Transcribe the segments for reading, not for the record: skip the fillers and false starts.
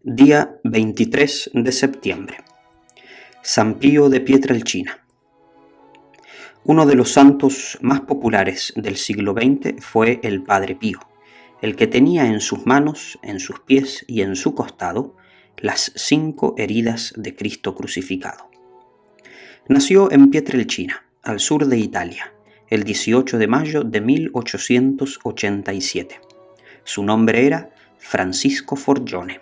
Día 23 de septiembre. San Pío de Pietrelcina. Uno de los santos más populares del siglo XX fue el Padre Pío, el que tenía en sus manos, en sus pies y en su costado las 5 heridas de Cristo crucificado. Nació en Pietrelcina, al sur de Italia, el 18 de mayo de 1887. Su nombre era Francisco Forgione.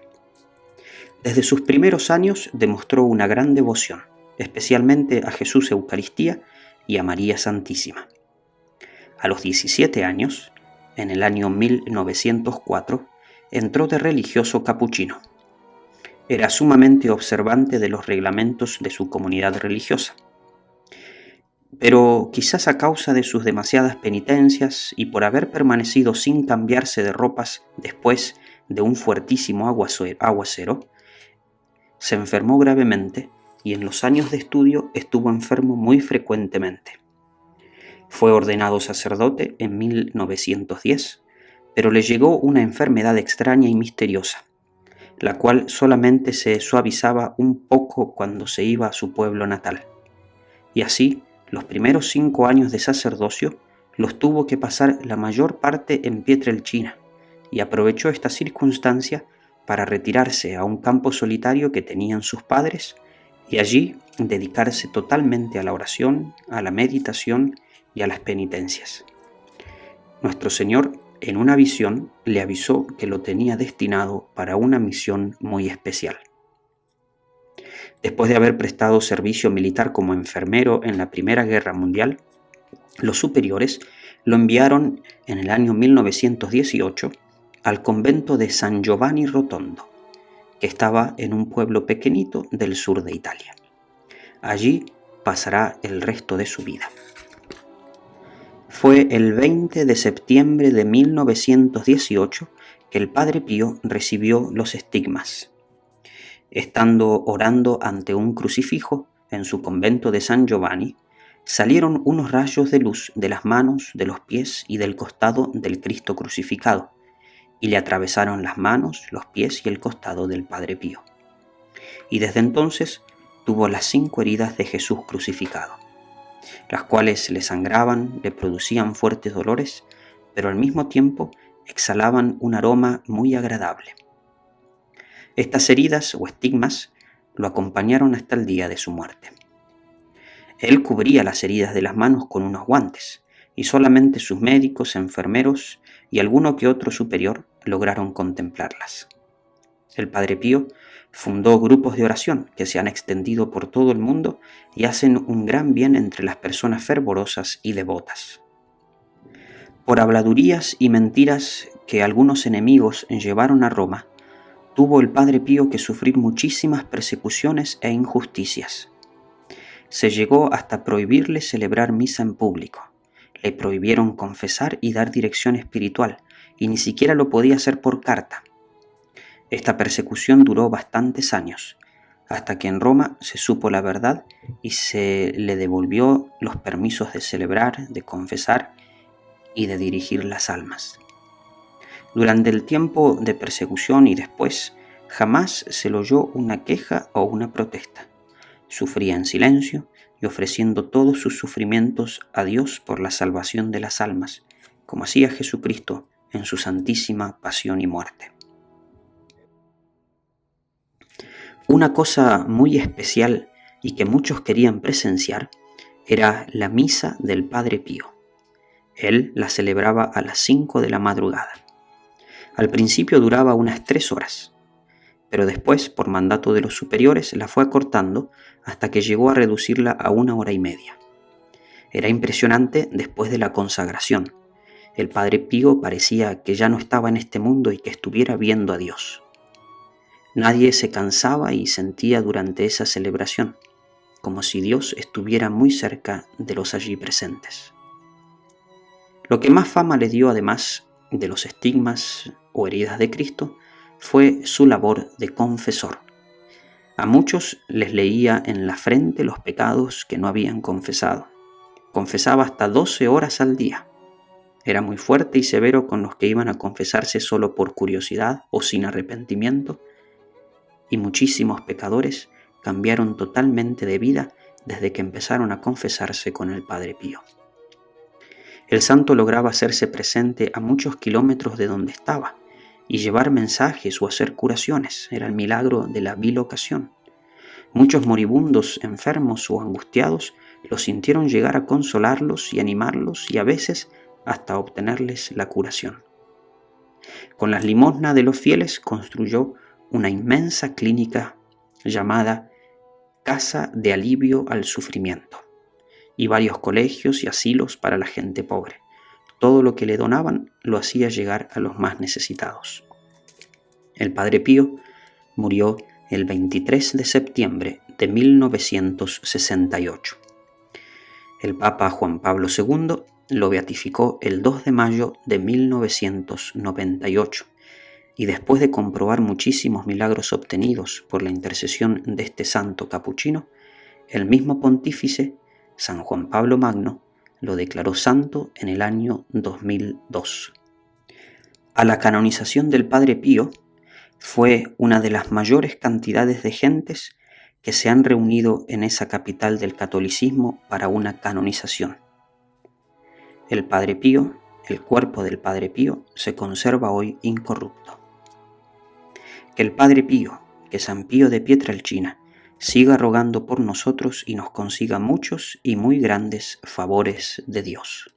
Desde sus primeros años demostró una gran devoción, especialmente a Jesús Eucaristía y a María Santísima. A los 17 años, en el año 1904, entró de religioso capuchino. Era sumamente observante de los reglamentos de su comunidad religiosa. Pero quizás a causa de sus demasiadas penitencias y por haber permanecido sin cambiarse de ropas después de un fuertísimo aguacero, se enfermó gravemente y en los años de estudio estuvo enfermo muy frecuentemente. Fue ordenado sacerdote en 1910, pero le llegó una enfermedad extraña y misteriosa, la cual solamente se suavizaba un poco cuando se iba a su pueblo natal. Y así, los primeros 5 años de sacerdocio los tuvo que pasar la mayor parte en Pietrelcina, y aprovechó esta circunstancia para retirarse a un campo solitario que tenían sus padres y allí dedicarse totalmente a la oración, a la meditación y a las penitencias. Nuestro Señor, en una visión, le avisó que lo tenía destinado para una misión muy especial. Después de haber prestado servicio militar como enfermero en la Primera Guerra Mundial, los superiores lo enviaron en el año 1918 al convento de San Giovanni Rotondo, que estaba en un pueblo pequeñito del sur de Italia. Allí pasará el resto de su vida. Fue el 20 de septiembre de 1918 que el Padre Pío recibió los estigmas. Estando orando ante un crucifijo en su convento de San Giovanni, salieron unos rayos de luz de las manos, de los pies y del costado del Cristo crucificado, y le atravesaron las manos, los pies y el costado del Padre Pío. Y desde entonces tuvo las 5 heridas de Jesús crucificado, las cuales le sangraban, le producían fuertes dolores, pero al mismo tiempo exhalaban un aroma muy agradable. Estas heridas o estigmas lo acompañaron hasta el día de su muerte. Él cubría las heridas de las manos con unos guantes, y solamente sus médicos, enfermeros y alguno que otro superior lograron contemplarlas. El Padre Pío fundó grupos de oración que se han extendido por todo el mundo y hacen un gran bien entre las personas fervorosas y devotas. Por habladurías y mentiras que algunos enemigos llevaron a Roma, tuvo el Padre Pío que sufrir muchísimas persecuciones e injusticias. Se llegó hasta prohibirle celebrar misa en público. Le prohibieron confesar y dar dirección espiritual, y ni siquiera lo podía hacer por carta. Esta persecución duró bastantes años, hasta que en Roma se supo la verdad y se le devolvió los permisos de celebrar, de confesar y de dirigir las almas. Durante el tiempo de persecución y después, jamás se le oyó una queja o una protesta. Sufría en silencio y ofreciendo todos sus sufrimientos a Dios por la salvación de las almas, como hacía Jesucristo en su santísima pasión y muerte. Una cosa muy especial y que muchos querían presenciar era la misa del Padre Pío. Él la celebraba a las 5 de la madrugada. Al principio duraba unas 3 horas, pero después, por mandato de los superiores, la fue acortando hasta que llegó a reducirla a 1 hora y media. Era impresionante después de la consagración. El Padre Pío parecía que ya no estaba en este mundo y que estuviera viendo a Dios. Nadie se cansaba y sentía durante esa celebración, como si Dios estuviera muy cerca de los allí presentes. Lo que más fama le dio, además de los estigmas o heridas de Cristo, fue su labor de confesor. A muchos les leía en la frente los pecados que no habían confesado. Confesaba hasta 12 horas al día. Era muy fuerte y severo con los que iban a confesarse solo por curiosidad o sin arrepentimiento, y muchísimos pecadores cambiaron totalmente de vida desde que empezaron a confesarse con el Padre Pío. El santo lograba hacerse presente a muchos kilómetros de donde estaba y llevar mensajes o hacer curaciones. Era el milagro de la bilocación. Muchos moribundos, enfermos o angustiados lo sintieron llegar a consolarlos y animarlos y a veces hasta obtenerles la curación. Con las limosnas de los fieles construyó una inmensa clínica llamada Casa de Alivio al Sufrimiento y varios colegios y asilos para la gente pobre. Todo lo que le donaban lo hacía llegar a los más necesitados. El Padre Pío murió el 23 de septiembre de 1968. El Papa Juan Pablo II lo beatificó el 2 de mayo de 1998 y después de comprobar muchísimos milagros obtenidos por la intercesión de este santo capuchino, el mismo pontífice, San Juan Pablo Magno, lo declaró santo en el año 2002. A la canonización del Padre Pío fue una de las mayores cantidades de gentes que se han reunido en esa capital del catolicismo para una canonización. El Padre Pío, el cuerpo del Padre Pío, se conserva hoy incorrupto. Que el Padre Pío, que San Pío de Pietrelcina, siga rogando por nosotros y nos consiga muchos y muy grandes favores de Dios.